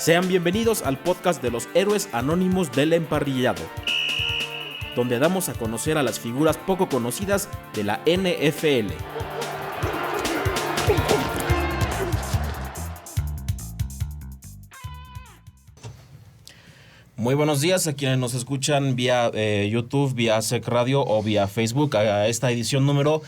Sean bienvenidos al podcast de los héroes anónimos del emparrillado, donde damos a conocer a las figuras poco conocidas de la NFL. Muy buenos días a quienes nos escuchan vía YouTube, vía SEC Radio o vía Facebook a esta edición número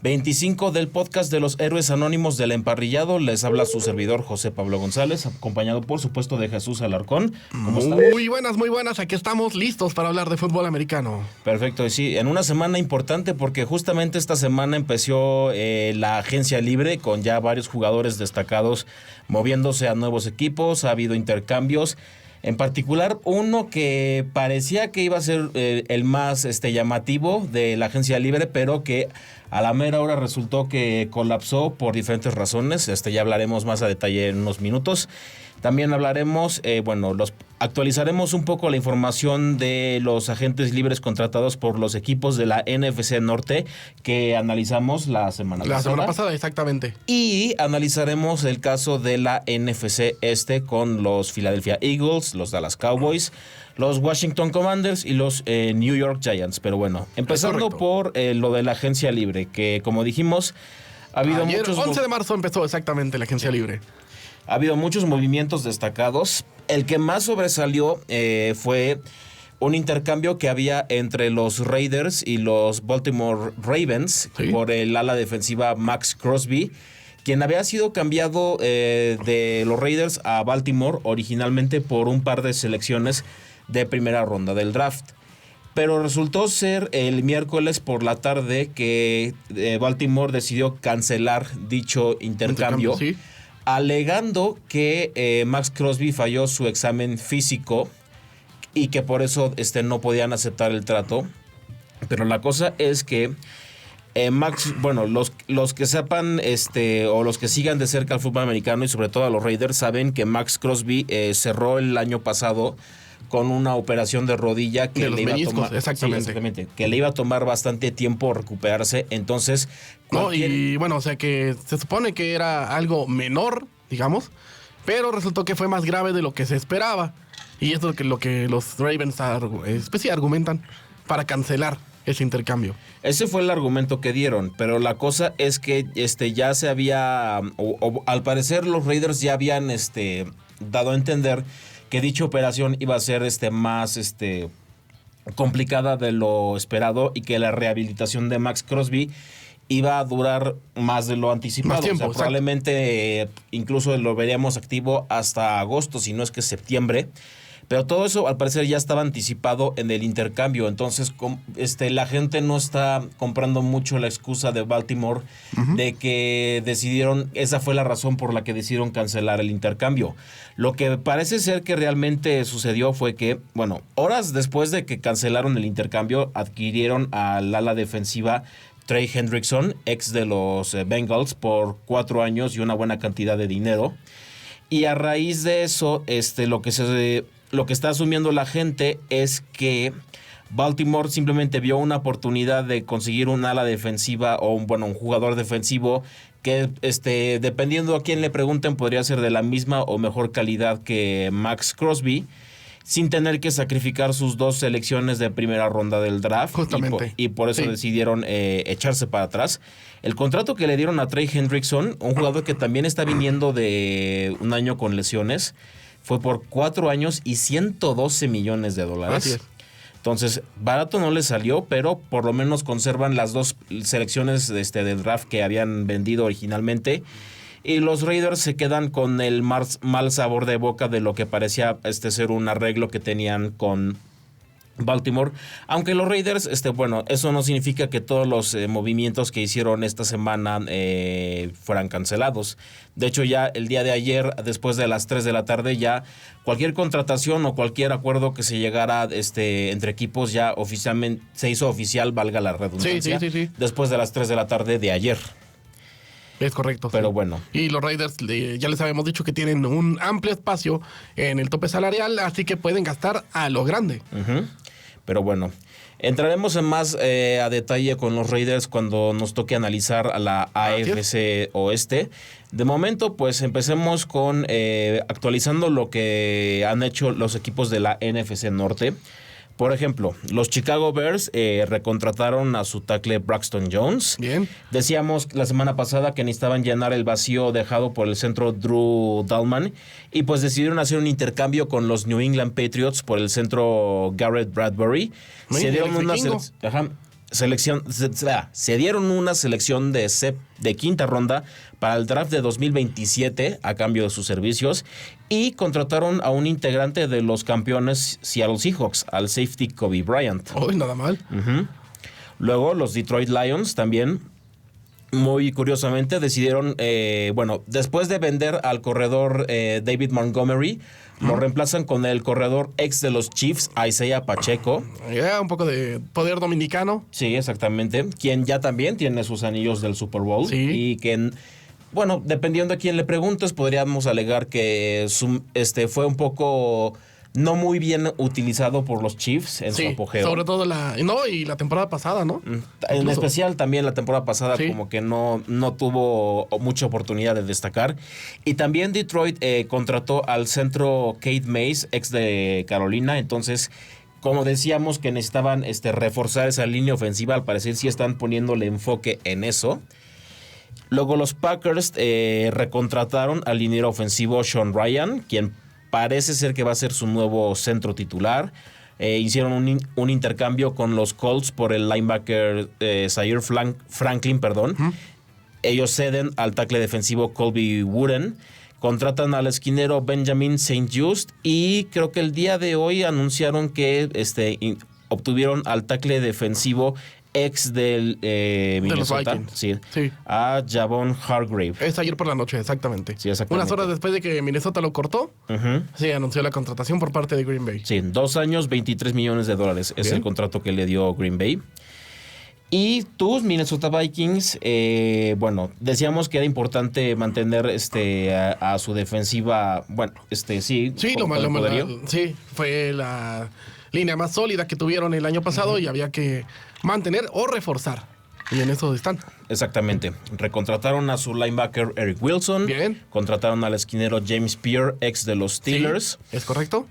25 del podcast de los héroes anónimos del emparrillado. Les habla su servidor José Pablo González, acompañado por supuesto de Jesús Alarcón. ¿Cómo están? Muy buenas, aquí estamos listos para hablar de fútbol americano. Perfecto, y sí, en una semana importante porque justamente esta semana empezó la agencia libre con ya varios jugadores destacados moviéndose a nuevos equipos, ha habido intercambios. En particular, uno que parecía que iba a ser el más llamativo de la agencia libre, pero que a la mera hora resultó que colapsó por diferentes razones. Ya hablaremos más a detalle en unos minutos. También hablaremos, actualizaremos un poco la información de los agentes libres contratados por los equipos de la NFC Norte que analizamos la semana pasada. La semana pasada, exactamente. Y analizaremos el caso de la NFC Este con los Philadelphia Eagles, los Dallas Cowboys, los Washington Commanders y los New York Giants. Pero bueno, empezando por lo de la agencia libre, que como dijimos, ha habido Ayer, muchos... 11 de marzo empezó exactamente la agencia libre. Ha habido muchos movimientos destacados. El que más sobresalió fue un intercambio que había entre los Raiders y los Baltimore Ravens, ¿sí?, por el ala defensiva Max Crosby, quien había sido cambiado de los Raiders a Baltimore originalmente por un par de selecciones de primera ronda del draft. Pero resultó ser el miércoles por la tarde que Baltimore decidió cancelar dicho intercambio, ¿sí?, alegando que Max Crosby falló su examen físico y que por eso no podían aceptar el trato. Pero la cosa es que los que sepan o los que sigan de cerca el fútbol americano y sobre todo a los Raiders saben que Max Crosby cerró el año pasado con una operación de rodilla que le iba a tomar, exactamente, que le iba a tomar bastante tiempo recuperarse. Entonces, que se supone que era algo menor, digamos, pero resultó que fue más grave de lo que se esperaba. Y eso es lo que los Ravens argumentan para cancelar ese intercambio. Ese fue el argumento que dieron, pero la cosa es que ya se había, al parecer los Raiders ya habían dado a entender que dicha operación iba a ser más complicada de lo esperado y que la rehabilitación de Max Crosby iba a durar más de lo anticipado. Más tiempo, probablemente incluso lo veríamos activo hasta agosto, si no es que septiembre. Pero todo eso al parecer ya estaba anticipado en el intercambio. Entonces la gente no está comprando mucho la excusa de Baltimore, uh-huh, de que esa fue la razón por la que decidieron cancelar el intercambio. Lo que parece ser que realmente sucedió fue que, horas después de que cancelaron el intercambio, adquirieron al ala defensiva Trey Hendrickson, ex de los Bengals, por 4 años y una buena cantidad de dinero. Y a raíz de eso, lo que está asumiendo la gente es que Baltimore simplemente vio una oportunidad de conseguir un ala defensiva o un jugador defensivo que dependiendo a quién le pregunten podría ser de la misma o mejor calidad que Max Crosby, sin tener que sacrificar sus 2 selecciones de primera ronda del draft. Justamente. Y por eso decidieron echarse para atrás. El contrato que le dieron a Trey Hendrickson, un jugador que también está viniendo de un año con lesiones, fue por 4 años y $112 millones. Así es. Entonces, barato no le salió, pero por lo menos conservan las 2 selecciones del draft que habían vendido originalmente. Y los Raiders se quedan con el mal sabor de boca de lo que parecía ser un arreglo que tenían con Baltimore, aunque los Raiders, eso no significa que todos los movimientos que hicieron esta semana fueran cancelados. De hecho, ya el día de ayer, después de las 3 de la tarde, ya cualquier contratación o cualquier acuerdo que se llegara entre equipos ya oficialmente se hizo oficial, valga la redundancia, sí. Después de las 3 de la tarde de ayer. Es correcto. Pero bueno. Y los Raiders ya les habíamos dicho que tienen un amplio espacio en el tope salarial, así que pueden gastar a lo grande. Uh-huh. Pero bueno, Entraremos en más a detalle con los Raiders cuando nos toque analizar a la AFC Oeste. De momento, pues empecemos con actualizando lo que han hecho los equipos de la NFC Norte. Por ejemplo, los Chicago Bears recontrataron a su tackle Braxton Jones. Bien. Decíamos la semana pasada que necesitaban llenar el vacío dejado por el centro Drew Dalman y pues decidieron hacer un intercambio con los New England Patriots por el centro Garrett Bradbury. Se dieron una selección de quinta ronda para el draft de 2027 a cambio de sus servicios y contrataron a un integrante de los campeones Seattle Seahawks, al safety Kobe Bryant. Oh, nada mal. Luego los Detroit Lions también, muy curiosamente, decidieron, después de vender al corredor David Montgomery, lo reemplazan con el corredor ex de los Chiefs, Isaiah Pacheco. Un poco de poder dominicano. Sí, exactamente. Quien ya también tiene sus anillos del Super Bowl. Sí. Y que, bueno, dependiendo a quién le preguntes, podríamos alegar que fue un poco no muy bien utilizado por los Chiefs en su apogeo. Sobre todo y la temporada pasada, ¿no? En especial también la temporada pasada como que no tuvo mucha oportunidad de destacar. Y también Detroit contrató al centro Kate Mays, ex de Carolina. Entonces, como decíamos que necesitaban reforzar esa línea ofensiva, al parecer sí están poniéndole enfoque en eso. Luego los Packers recontrataron al liniero ofensivo Sean Ryan, quien parece ser que va a ser su nuevo centro titular. Hicieron un intercambio con los Colts por el linebacker Zaire Franklin. Ellos ceden al tackle defensivo Colby Wooden. Contratan al esquinero Benjamin St. Just. Y creo que el día de hoy anunciaron que obtuvieron al tackle defensivo ex del Minnesota, de los Vikings. Sí, a Javon Hargrave. Es ayer por la noche, exactamente. Sí, exactamente. Unas horas después de que Minnesota lo cortó, sí, anunció la contratación por parte de Green Bay. Sí, 2 años, $23 millones. Es el contrato que le dio Green Bay. Y tus Minnesota Vikings, decíamos que era importante mantener a su defensiva, Sí, sí, fue la línea más sólida que tuvieron el año pasado y había que mantener o reforzar. Y en eso están. Exactamente. Recontrataron a su linebacker Eric Wilson. Bien. Contrataron al esquinero James Pierre, ex de los Steelers. Sí, ¿es correcto?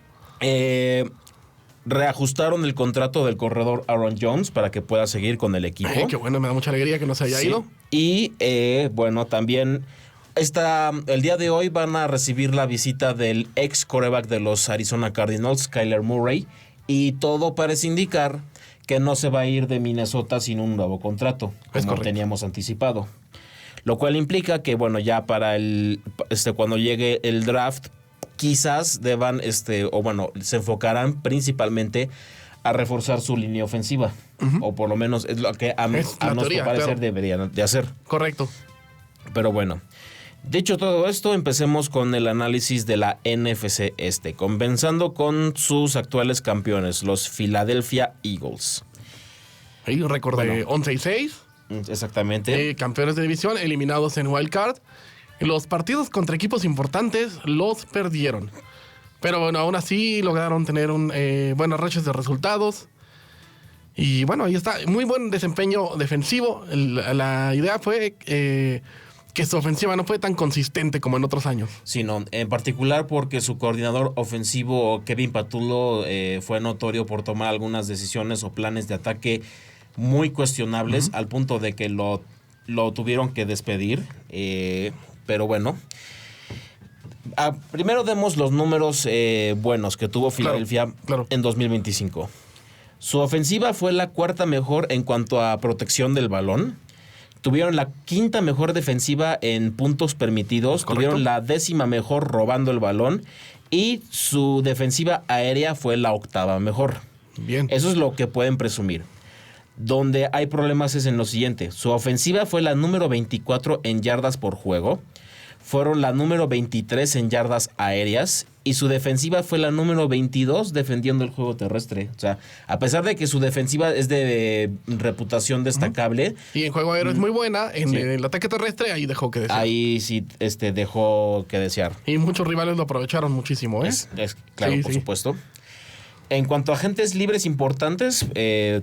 Reajustaron el contrato del corredor Aaron Jones para que pueda seguir con el equipo. Qué bueno, me da mucha alegría que no se haya ido. Y también el día de hoy van a recibir la visita del ex quarterback de los Arizona Cardinals, Kyler Murray. Y todo parece indicar que no se va a ir de Minnesota sin un nuevo contrato, como teníamos anticipado. Lo cual implica que, ya para cuando llegue el draft, quizás deban, se enfocarán principalmente a reforzar su línea ofensiva. O por lo menos es lo que a nuestro parecer deberían de hacer. Correcto. Pero bueno, dicho todo esto, empecemos con el análisis de la NFC comenzando con sus actuales campeones, los Philadelphia Eagles. Ahí récord de 11-6. Exactamente. Campeones de división, eliminados en Wild Card. Los partidos contra equipos importantes los perdieron. Pero bueno, aún así lograron tener buenas rachas de resultados. Y bueno, ahí está. Muy buen desempeño defensivo. La idea fue que su ofensiva no fue tan consistente como en otros años. Sino, en particular porque su coordinador ofensivo, Kevin Patullo, fue notorio por tomar algunas decisiones o planes de ataque muy cuestionables, al punto de que lo tuvieron que despedir. Pero bueno, primero demos los números buenos que tuvo Filadelfia en 2025. Su ofensiva fue la cuarta mejor en cuanto a protección del balón. Tuvieron la quinta mejor defensiva en puntos permitidos. Tuvieron la 10ª mejor robando el balón. Y su defensiva aérea fue la 8ª mejor. Bien. Eso es lo que pueden presumir. Donde hay problemas es en lo siguiente. Su ofensiva fue la número 24 en yardas por juego. Fueron la número 23 en yardas aéreas. Y su defensiva fue la número 22 defendiendo el juego terrestre. O sea, a pesar de que su defensiva es de reputación destacable. Y en juego aéreo es muy buena. En el ataque terrestre ahí dejó que desear. Ahí sí dejó que desear. Y muchos rivales lo aprovecharon muchísimo, ¿eh? Claro, por supuesto. En cuanto a agentes libres importantes,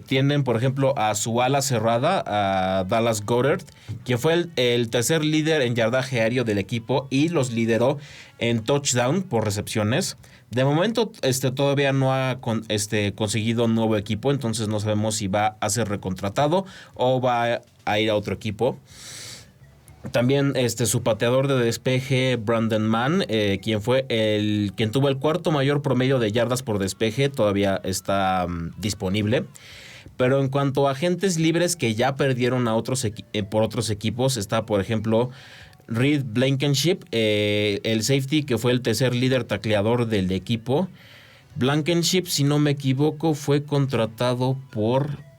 tienen, por ejemplo, a su ala cerrada, a Dallas Goedert, quien fue el tercer líder en yardaje aéreo del equipo y los lideró en touchdown por recepciones. De momento, todavía no ha conseguido un nuevo equipo, entonces no sabemos si va a ser recontratado o va a ir a otro equipo. También su pateador de despeje, Brandon Mann, quien tuvo el cuarto mayor promedio de yardas por despeje, todavía está disponible. Pero en cuanto a agentes libres que ya perdieron a por otros equipos, está, por ejemplo, Reed Blankenship, el safety que fue el tercer líder tacleador del equipo. Blankenship, si no me equivoco, fue contratado por...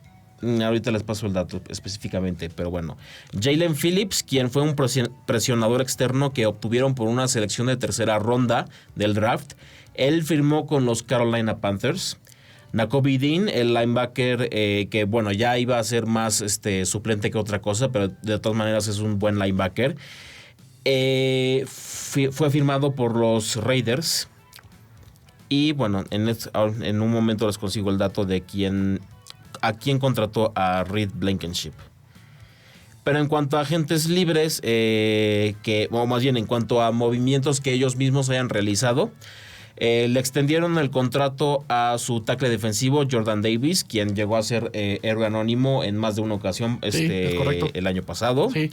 Ahorita les paso el dato específicamente, pero bueno. Jalen Phillips, quien fue un presionador externo que obtuvieron por una selección de tercera ronda del draft. Él firmó con los Carolina Panthers. Nakobe Dean, el linebacker, que bueno, ya iba a ser más suplente que otra cosa, pero de todas maneras es un buen linebacker. Fue firmado por los Raiders. Y bueno, en un momento les consigo el dato de a quién contrató a Reed Blankenship. Pero en cuanto a agentes libres, o más bien en cuanto a movimientos que ellos mismos hayan realizado, le extendieron el contrato a su tackle defensivo, Jordan Davis, quien llegó a ser héroe anónimo en más de una ocasión el año pasado. Sí.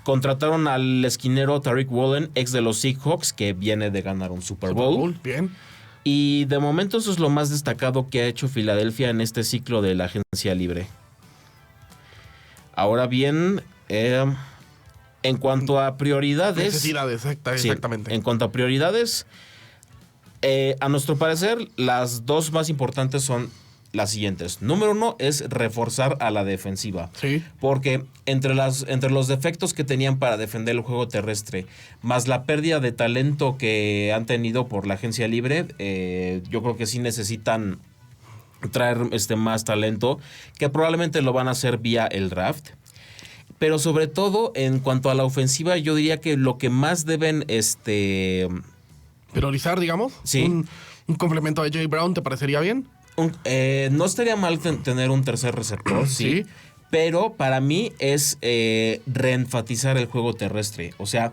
Contrataron al esquinero Tariq Woolen, ex de los Seahawks, que viene de ganar un Super Bowl. Bien. Y de momento eso es lo más destacado que ha hecho Filadelfia en este ciclo de la agencia libre. Ahora bien, en cuanto a prioridades... Necesidades, exactamente. Sí, en cuanto a prioridades, a nuestro parecer, las dos más importantes son las siguientes. Número 1 es reforzar a la defensiva. Sí. Porque entre los defectos que tenían para defender el juego terrestre, más la pérdida de talento que han tenido por la agencia libre, yo creo que sí necesitan traer más talento, que probablemente lo van a hacer vía el draft. Pero sobre todo, en cuanto a la ofensiva, yo diría que lo que más deben priorizar, digamos. Sí. Un complemento a J. Brown, ¿te parecería bien? No estaría mal tener un tercer receptor, sí. Pero para mí es reenfatizar el juego terrestre. O sea,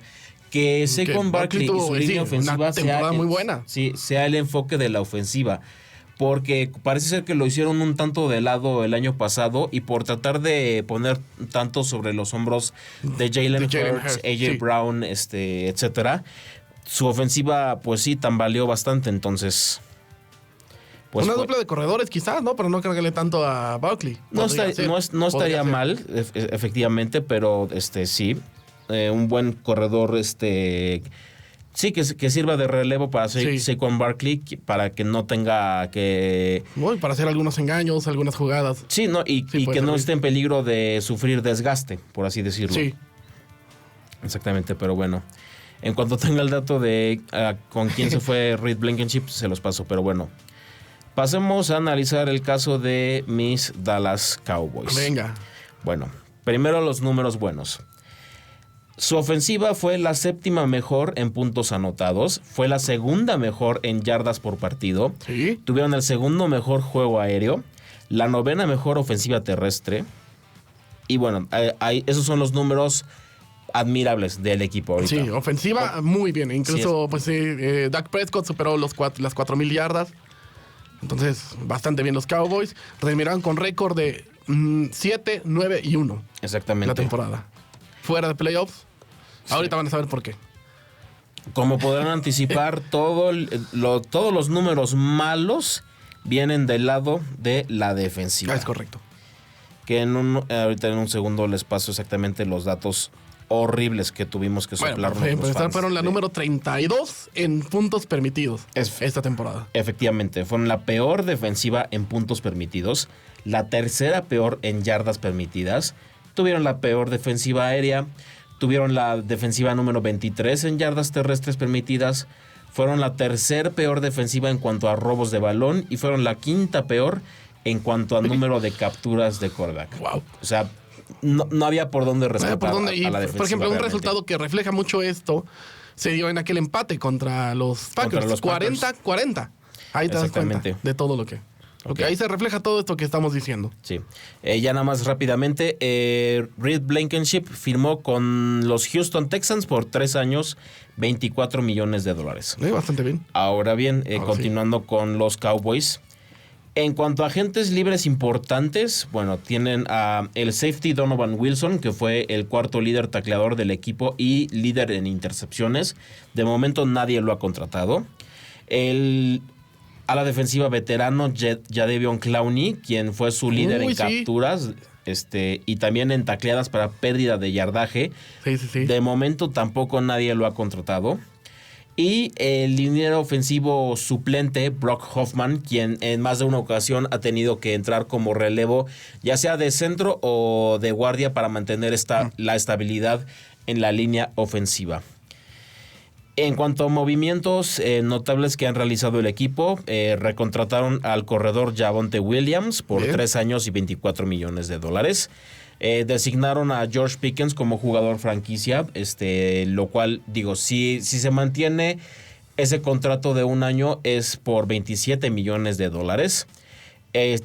que Saquon Barkley y su línea ofensiva sea muy buena. Sí, sea el enfoque de la ofensiva. Porque parece ser que lo hicieron un tanto de lado el año pasado y por tratar de poner tanto sobre los hombros de Jalen Hurts, AJ Brown, etcétera, su ofensiva pues sí tambaleó bastante, entonces... Pues una dupla de corredores quizás, ¿no? Pero no cargarle tanto a Barkley. No estaría mal, efectivamente, pero sí. Un buen corredor, sí, que sirva de relevo para Saquon Barkley, para que no tenga que... Para hacer algunos engaños, algunas jugadas. Sí, ¿no? Y que no esté en peligro de sufrir desgaste, por así decirlo. Sí. Exactamente, pero bueno. En cuanto tenga el dato de con quién se fue Reed Blankenship, se los paso, pero bueno. Pasemos a analizar el caso de mis Dallas Cowboys. Venga. Bueno, primero los números buenos. Su ofensiva fue la séptima mejor en puntos anotados, fue la segunda mejor en yardas por partido. Sí. Tuvieron el segundo mejor juego aéreo, la novena mejor ofensiva terrestre. Y bueno, esos son los números admirables del equipo ahorita. Sí, ofensiva muy bien. Incluso Dak Prescott superó las 4,000 yardas. Entonces, bastante bien los Cowboys. Terminaron con récord de 7, 9 y 1. Exactamente. La temporada. Fuera de playoffs. Sí. Ahorita van a saber por qué. Como podrán anticipar, todos los números malos vienen del lado de la defensiva. Es correcto. Que ahorita en un segundo les paso exactamente los datos horribles que tuvimos que soplar. Fueron la número 32 en puntos permitidos esta temporada. Efectivamente, fueron la peor defensiva en puntos permitidos, la tercera peor en yardas permitidas, tuvieron la peor defensiva aérea, tuvieron la defensiva número 23 en yardas terrestres permitidas, fueron la tercer peor defensiva en cuanto a robos de balón y fueron la quinta peor en cuanto a número de capturas de quarterback. Wow. O sea, no había por dónde rescatar a la defensiva. Por ejemplo, un resultado que refleja mucho esto se dio en aquel empate contra los Packers. 40-40. Ahí te das cuenta Exactamente. de todo lo que... Porque ahí se refleja todo esto que estamos diciendo. Sí. Ya nada más rápidamente, Reed Blankenship firmó con los Houston Texans por 3 años, $24 millones. Bastante bien. Ahora bien, Ahora continuando con los Cowboys. En cuanto a agentes libres importantes, bueno, tienen a el safety Donovan Wilson, que fue el cuarto líder tacleador del equipo y líder en intercepciones. De momento nadie lo ha contratado. A la defensiva veterano Jadeveon Clowney, quien fue su líder en capturas y también en tacleadas para pérdida de yardaje. Sí. De momento tampoco nadie lo ha contratado. Y el liniero ofensivo suplente, Brock Hoffman, quien en más de una ocasión ha tenido que entrar como relevo, ya sea de centro o de guardia, para mantener la estabilidad en la línea ofensiva. En cuanto a movimientos notables que han realizado el equipo, recontrataron al corredor Javonte Williams por 3 años y $24 millones. Designaron a George Pickens como jugador franquicia, lo cual, digo, si se mantiene ese contrato de 1 año es por $27 millones.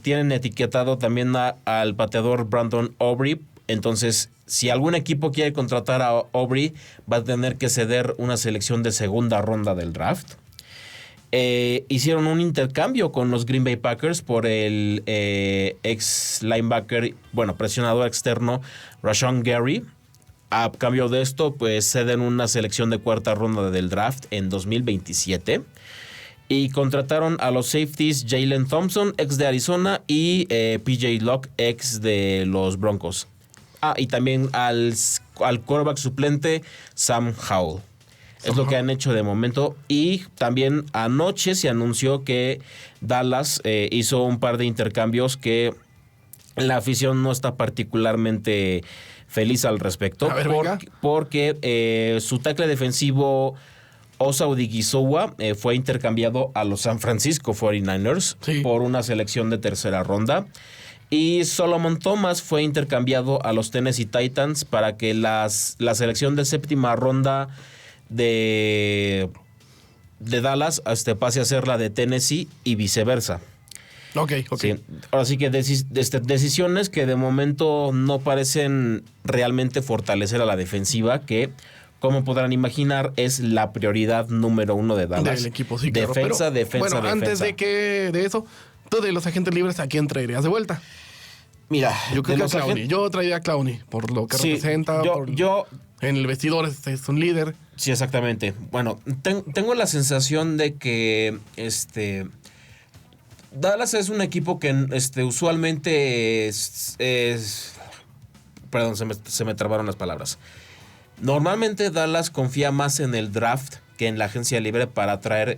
Tienen etiquetado también al pateador Brandon Aubrey. Entonces, si algún equipo quiere contratar a Aubrey, va a tener que ceder una selección de segunda ronda del draft. Hicieron un intercambio con los Green Bay Packers por el ex linebacker, presionador externo Rashawn Gary. A cambio de esto, pues ceden una selección de cuarta ronda del draft en 2027. Y contrataron a los safeties Jalen Thompson, ex de Arizona, y PJ Locke, ex de los Broncos. Y también al quarterback suplente Sam Howell. Es lo que han hecho de momento. Y también anoche se anunció que Dallas hizo un par de intercambios que la afición no está particularmente feliz al respecto. Porque su tackle defensivo Osa Odighizowa fue intercambiado a los San Francisco 49ers por una selección de tercera ronda. Y Solomon Thomas fue intercambiado a los Tennessee Titans para que la selección de séptima ronda de Dallas pase a ser la de Tennessee y viceversa. Ok. Sí. Ahora sí que decisiones que de momento no parecen realmente fortalecer a la defensiva, que, como podrán imaginar, es la prioridad número 1 de Dallas. Del equipo, sí, defensa. Bueno, antes de eso, tú de los agentes libres, ¿a quién traerías de vuelta? Mira, yo creo que a Clowney. Yo traería a Clowney por lo que representa. En el vestidor es un líder. Sí, exactamente. Bueno, tengo la sensación de que Dallas es un equipo que usualmente perdón, se me trabaron las palabras. Normalmente Dallas confía más en el draft que en la agencia libre para traer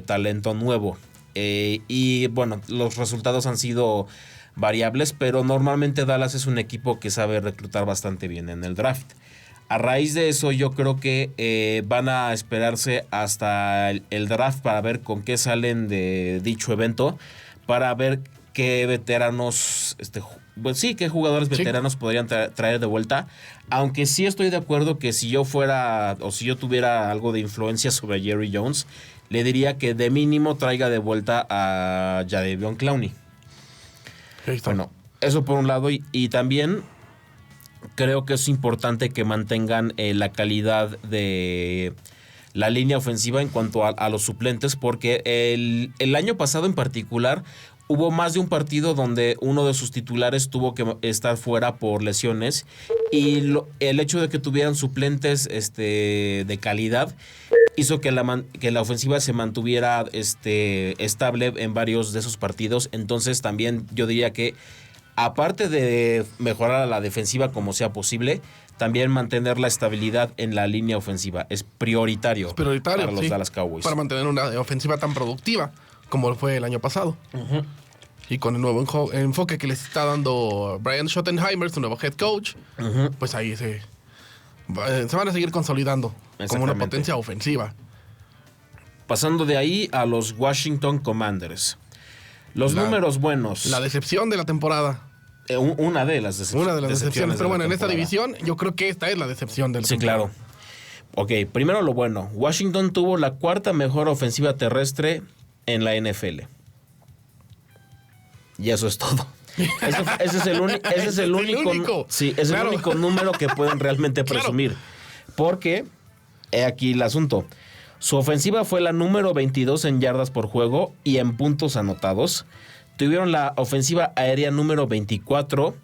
talento nuevo. Y bueno, los resultados han sido variables, pero normalmente Dallas es un equipo que sabe reclutar bastante bien en el draft. A raíz de eso, yo creo que van a esperarse hasta el draft para ver con qué salen de dicho evento, para ver qué veteranos, qué jugadores veteranos podrían traer de vuelta. Aunque sí estoy de acuerdo que si yo fuera, o si yo tuviera algo de influencia sobre Jerry Jones, le diría que de mínimo traiga de vuelta a Jadeveon Clowney. Bueno, eso por un lado. Y también creo que es importante que mantengan la calidad de la línea ofensiva en cuanto a los suplentes, porque el año pasado en particular hubo más de un partido donde uno de sus titulares tuvo que estar fuera por lesiones, y el hecho de que tuvieran suplentes de calidad hizo que la ofensiva se mantuviera estable en varios de esos partidos. Entonces también yo diría que, aparte de mejorar a la defensiva como sea posible, también mantener la estabilidad en la línea ofensiva es prioritario para los Dallas Cowboys. Para mantener una ofensiva tan productiva como fue el año pasado. Uh-huh. Y con el nuevo enfoque que les está dando Brian Schottenheimer, su nuevo head coach, uh-huh, pues ahí se van a seguir consolidando como una potencia ofensiva. Pasando de ahí a los Washington Commanders. Los números buenos. La decepción de la temporada. Una de las decepciones. Pero bueno, en esta división yo creo que esta es la decepción del temporada. Sí, claro. Ok, primero lo bueno. Washington tuvo la cuarta mejor ofensiva terrestre en la NFL. Y eso es todo. Ese es el único. Sí, es claro. El único número que pueden realmente presumir. Claro. Porque, he aquí el asunto. Su ofensiva fue la número 22 en yardas por juego y en puntos anotados. Tuvieron la ofensiva aérea número 24,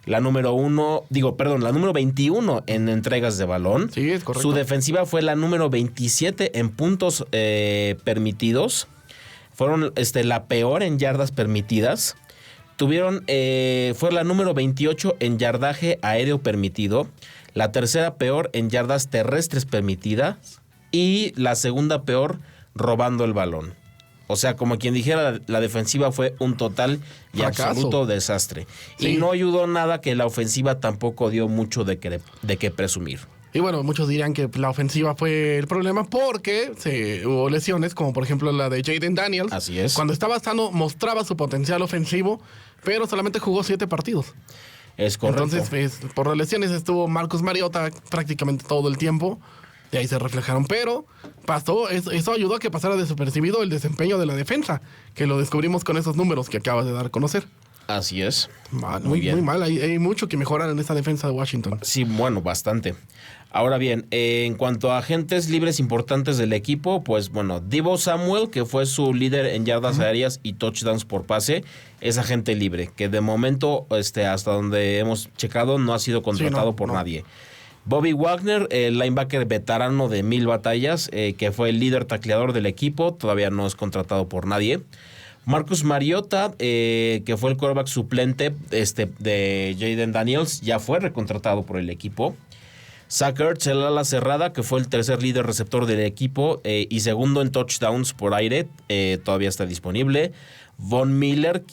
la número 21 en entregas de balón. Sí, es correcto. Su defensiva fue la número 27 en puntos permitidos. Fueron la peor en yardas permitidas. Fue la número 28 en yardaje aéreo permitido, la tercera peor en yardas terrestres permitidas y la segunda peor robando el balón. O sea, como quien dijera, la defensiva fue un total y absoluto desastre. Sí. Y no ayudó nada que la ofensiva tampoco dio mucho de qué presumir. Y bueno, muchos dirían que la ofensiva fue el problema porque hubo lesiones, como por ejemplo la de Jayden Daniels. Así es. Cuando estaba sano mostraba su potencial ofensivo, pero solamente jugó 7 partidos. Es correcto. Entonces, por las lesiones estuvo Marcus Mariota prácticamente todo el tiempo. Y ahí se reflejaron. Pero eso ayudó a que pasara desapercibido el desempeño de la defensa, que lo descubrimos con esos números que acabas de dar a conocer. Así es. Muy bien. Muy mal. Hay mucho que mejorar en esta defensa de Washington. Sí, bueno, bastante. Ahora bien, en cuanto a agentes libres importantes del equipo, pues bueno, Deebo Samuel, que fue su líder en yardas aéreas y touchdowns por pase, es agente libre, que de momento, hasta donde hemos checado, no ha sido contratado por nadie. Bobby Wagner, el linebacker veterano de 1000 batallas, que fue el líder tacleador del equipo, todavía no es contratado por nadie. Marcus Mariota, que fue el quarterback suplente de Jayden Daniels, ya fue recontratado por el equipo. Zach Ertz, el ala cerrada, que fue el tercer líder receptor del equipo y segundo en touchdowns por aire, todavía está disponible. Von Miller,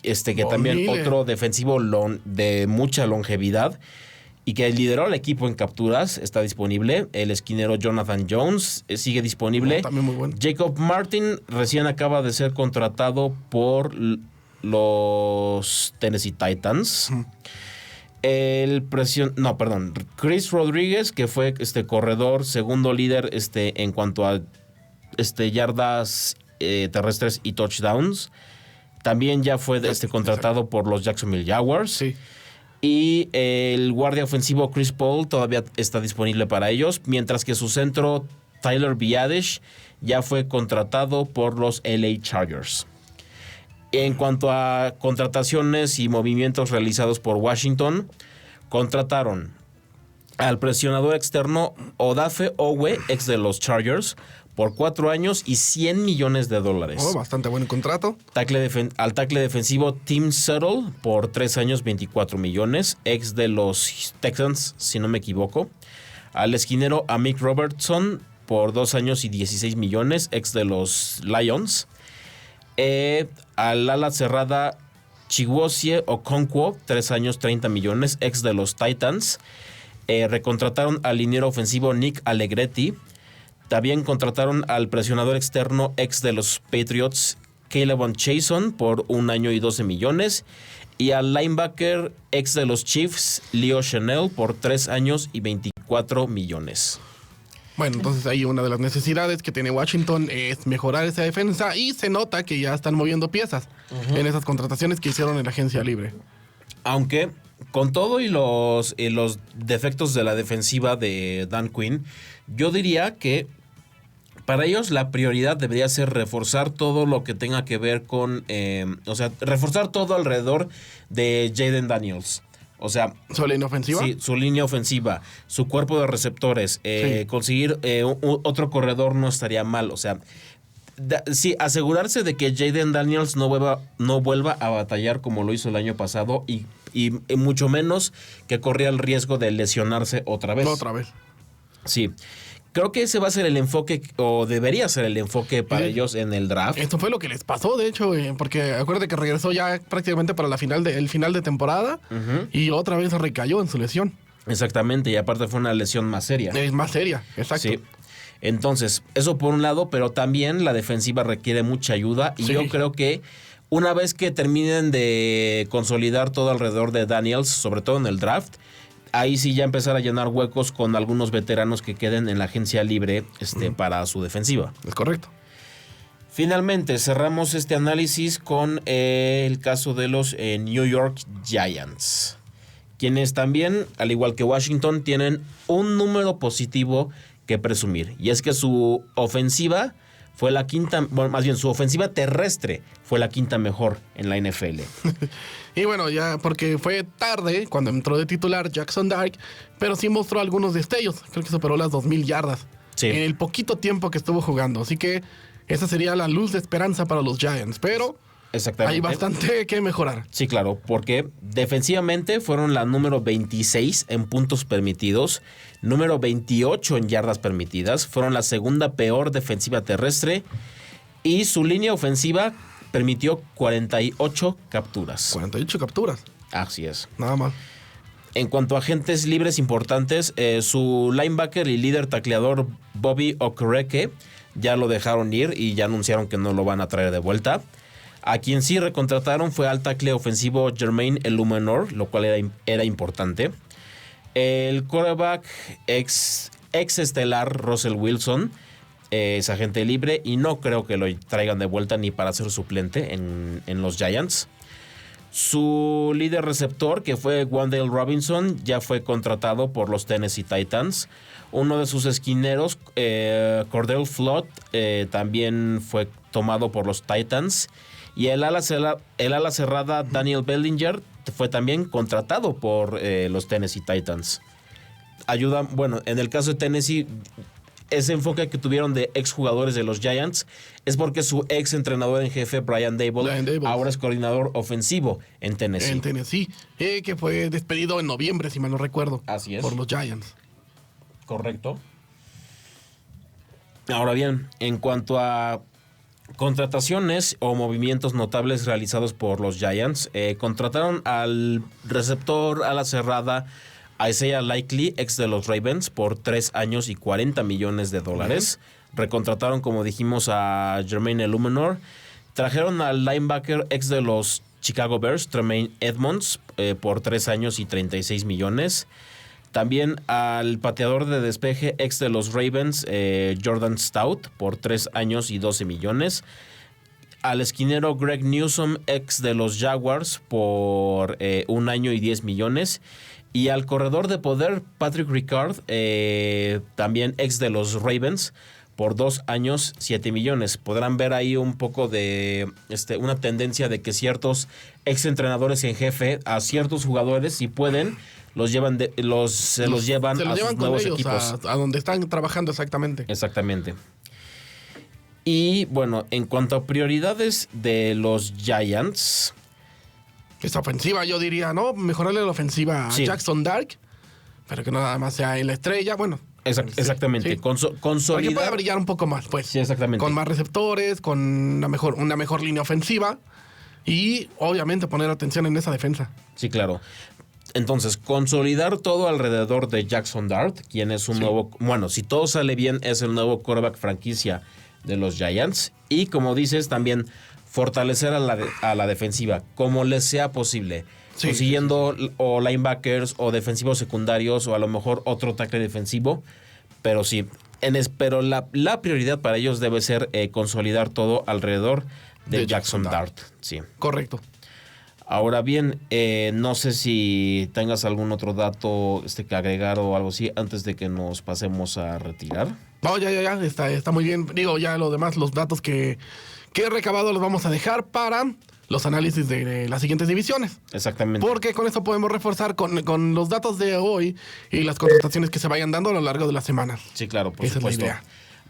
otro defensivo de mucha longevidad y que lideró al equipo en capturas, está disponible. El esquinero Jonathan Jones sigue disponible. También muy bueno. Jacob Martin recién acaba de ser contratado por los Tennessee Titans. Chris Rodríguez, que fue corredor, segundo líder en cuanto a yardas terrestres y touchdowns. También ya fue contratado por los Jacksonville Jaguars. Sí. Y el guardia ofensivo Chris Paul todavía está disponible para ellos, mientras que su centro Tyler Biadasz ya fue contratado por los LA Chargers. En cuanto a contrataciones y movimientos realizados por Washington, contrataron al presionador externo Odafe Oweh, ex de los Chargers, por 4 años y $100 millones. Bastante buen contrato. Al tackle defensivo Tim Settle por 3 años, 24 millones, ex de los Texans, si no me equivoco. Al esquinero Amik Robertson por 2 años y 16 millones, ex de los Lions. Al ala cerrada Chigozie Okonkwo, 3 años, 30 millones, ex de los Titans. Recontrataron al liniero ofensivo Nick Allegretti. También contrataron al presionador externo ex de los Patriots Caleb Chason por 1 año y 12 millones. Y al linebacker ex de los Chiefs Leo Chenal por 3 años y 24 millones. Bueno, entonces ahí una de las necesidades que tiene Washington es mejorar esa defensa y se nota que ya están moviendo piezas en esas contrataciones que hicieron en la agencia libre. Aunque con todo y los defectos de la defensiva de Dan Quinn, yo diría que para ellos la prioridad debería ser reforzar todo lo que tenga que ver con, reforzar todo alrededor de Jayden Daniels. O sea, ¿su línea ofensiva? Sí, su línea ofensiva, su cuerpo de receptores. Sí. Conseguir otro corredor no estaría mal. O sea, asegurarse de que Jayden Daniels no vuelva a batallar como lo hizo el año pasado y mucho menos que corría el riesgo de lesionarse otra vez. Sí. Creo que ese va a ser el enfoque, o debería ser el enfoque para ellos en el draft. Esto fue lo que les pasó, de hecho, porque acuérdate que regresó ya prácticamente para el final de temporada y otra vez recayó en su lesión. Exactamente, y aparte fue una lesión más seria. Es más seria, exacto. Sí. Entonces, eso por un lado, pero también la defensiva requiere mucha ayuda y yo creo que una vez que terminen de consolidar todo alrededor de Daniels, sobre todo en el draft, ahí sí ya empezar a llenar huecos con algunos veteranos que queden en la agencia libre para su defensiva. Es correcto. Finalmente, cerramos este análisis con el caso de los New York Giants, quienes también, al igual que Washington, tienen un número positivo que presumir. Y es que su ofensiva fue la quinta, bueno, más bien su ofensiva terrestre fue la quinta mejor en la NFL. Y bueno, ya porque fue tarde cuando entró de titular Jackson Dart, pero sí mostró algunos destellos. Creo que superó las 2,000 yardas Sí. en el poquito tiempo que estuvo jugando. Así que esa sería la luz de esperanza para los Giants. Pero Exactamente. hay bastante que mejorar. Sí, claro, porque defensivamente fueron la número 26 en puntos permitidos, número 28 en yardas permitidas, fueron la segunda peor defensiva terrestre y su línea ofensiva permitió 48 capturas. 48 capturas, Así es. nada más. En cuanto a agentes libres importantes, su linebacker y líder tacleador Bobby Okereke ya lo dejaron ir y ya anunciaron que no lo van a traer de vuelta. A quien sí recontrataron fue al tackle ofensivo Jermaine Elumenor, lo cual era importante. El quarterback ex estelar Russell Wilson es agente libre y no creo que lo traigan de vuelta ni para ser suplente en los Giants. Su líder receptor, que fue Wan'Dale Robinson, ya fue contratado por los Tennessee Titans. Uno de sus esquineros, Cordell Flott, también fue tomado por los Titans. Y el ala cerrada Daniel Bellinger fue también contratado por los Tennessee Titans. Bueno, en el caso de Tennessee, ese enfoque que tuvieron de exjugadores de los Giants es porque su ex entrenador en jefe, Brian Daboll, ahora es coordinador ofensivo en Tennessee. En Tennessee, que fue despedido en noviembre, si mal no recuerdo. Así es. Por los Giants. Correcto. Ahora bien, en cuanto a contrataciones o movimientos notables realizados por los Giants, contrataron al receptor ala cerrada Isaiah Likely, ex de los Ravens, por 3 años y $40 millones. Recontrataron, como dijimos, a Jermaine Elumenor. Trajeron al linebacker ex de los Chicago Bears, Tremaine Edmonds, por 3 años y $36 millones. También al pateador de despeje ex de los Ravens, Jordan Stout, por 3 años y $12 millones. Al esquinero Greg Newsome, ex de los Jaguars, por 1 año y $10 millones. Y al corredor de poder Patrick Ricard, también ex de los Ravens, por 2 años, $7 millones. Podrán ver ahí un poco de una tendencia de que ciertos ex entrenadores en jefe a ciertos jugadores, si pueden, se los llevan a sus nuevos equipos. A donde están trabajando exactamente. Exactamente. Y bueno, en cuanto a prioridades de los Giants, Esa ofensiva, yo diría, ¿no? Mejorarle la ofensiva a Jackson Dart, pero que no nada más sea en la estrella. Bueno, exactamente. Sí. Consolidar. Para que pueda brillar un poco más, pues. Sí, exactamente. Con más receptores, con una mejor línea ofensiva y, obviamente, poner atención en esa defensa. Sí, claro. Entonces, consolidar todo alrededor de Jackson Dart, quien es un nuevo... Bueno, si todo sale bien, es el nuevo quarterback franquicia de los Giants. Y, como dices, también fortalecer a la defensiva, como les sea posible. Consiguiendo o linebackers o defensivos secundarios o a lo mejor otro tackle defensivo. Pero sí, pero la prioridad para ellos debe ser consolidar todo alrededor de Jackson Dart. Sí. Correcto. Ahora bien, no sé si tengas algún otro dato que agregar o algo así antes de que nos pasemos a retirar. No, ya, está muy bien. Digo, ya lo demás, los datos que he recabado los vamos a dejar para los análisis de las siguientes divisiones. Exactamente. Porque con eso podemos reforzar con los datos de hoy y las contrataciones que se vayan dando a lo largo de la semana. Sí, claro, por Esa supuesto. es la idea.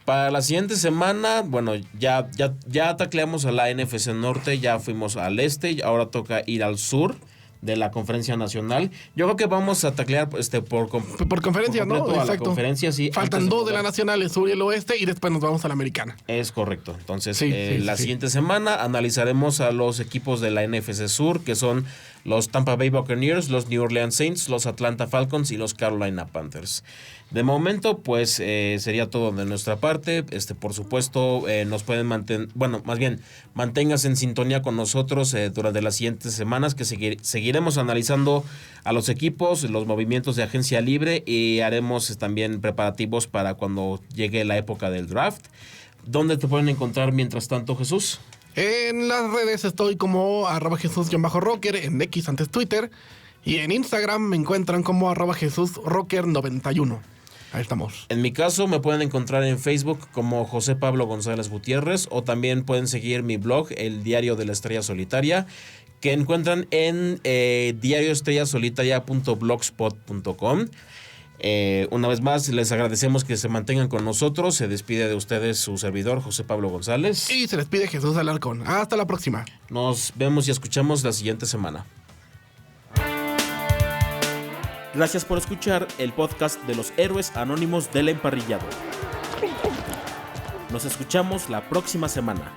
Para la siguiente semana, bueno, ya tacleamos a la NFC Norte, ya fuimos al este, y ahora toca ir al sur de la Conferencia Nacional. Yo creo que vamos a taclear por conferencia, ¿no? Exacto. Exacto. La conferencia, sí. Faltan 2 de la Nacional, el sur y el oeste, y después nos vamos a la Americana. Es correcto. Entonces, la siguiente semana analizaremos a los equipos de la NFC Sur, que son los Tampa Bay Buccaneers, los New Orleans Saints, los Atlanta Falcons y los Carolina Panthers. De momento, pues sería todo de nuestra parte. Por supuesto, nos pueden manténgase en sintonía con nosotros durante las siguientes semanas, que seguiremos analizando a los equipos, los movimientos de agencia libre y haremos también preparativos para cuando llegue la época del draft. ¿Dónde te pueden encontrar mientras tanto, Jesús? En las redes estoy como @Jesús_rocker, en X antes Twitter, y en Instagram me encuentran como @JesusRocker91. Ahí estamos. En mi caso me pueden encontrar en Facebook como José Pablo González Gutiérrez, o también pueden seguir mi blog, El Diario de la Estrella Solitaria, que encuentran en diarioestrellasolitaria.blogspot.com. Una vez más, les agradecemos que se mantengan con nosotros. Se despide de ustedes su servidor, José Pablo González. Y se les pide Jesús Alarcón. Hasta la próxima. Nos vemos y escuchamos la siguiente semana. Gracias por escuchar el podcast de los héroes anónimos del emparrillado. Nos escuchamos la próxima semana.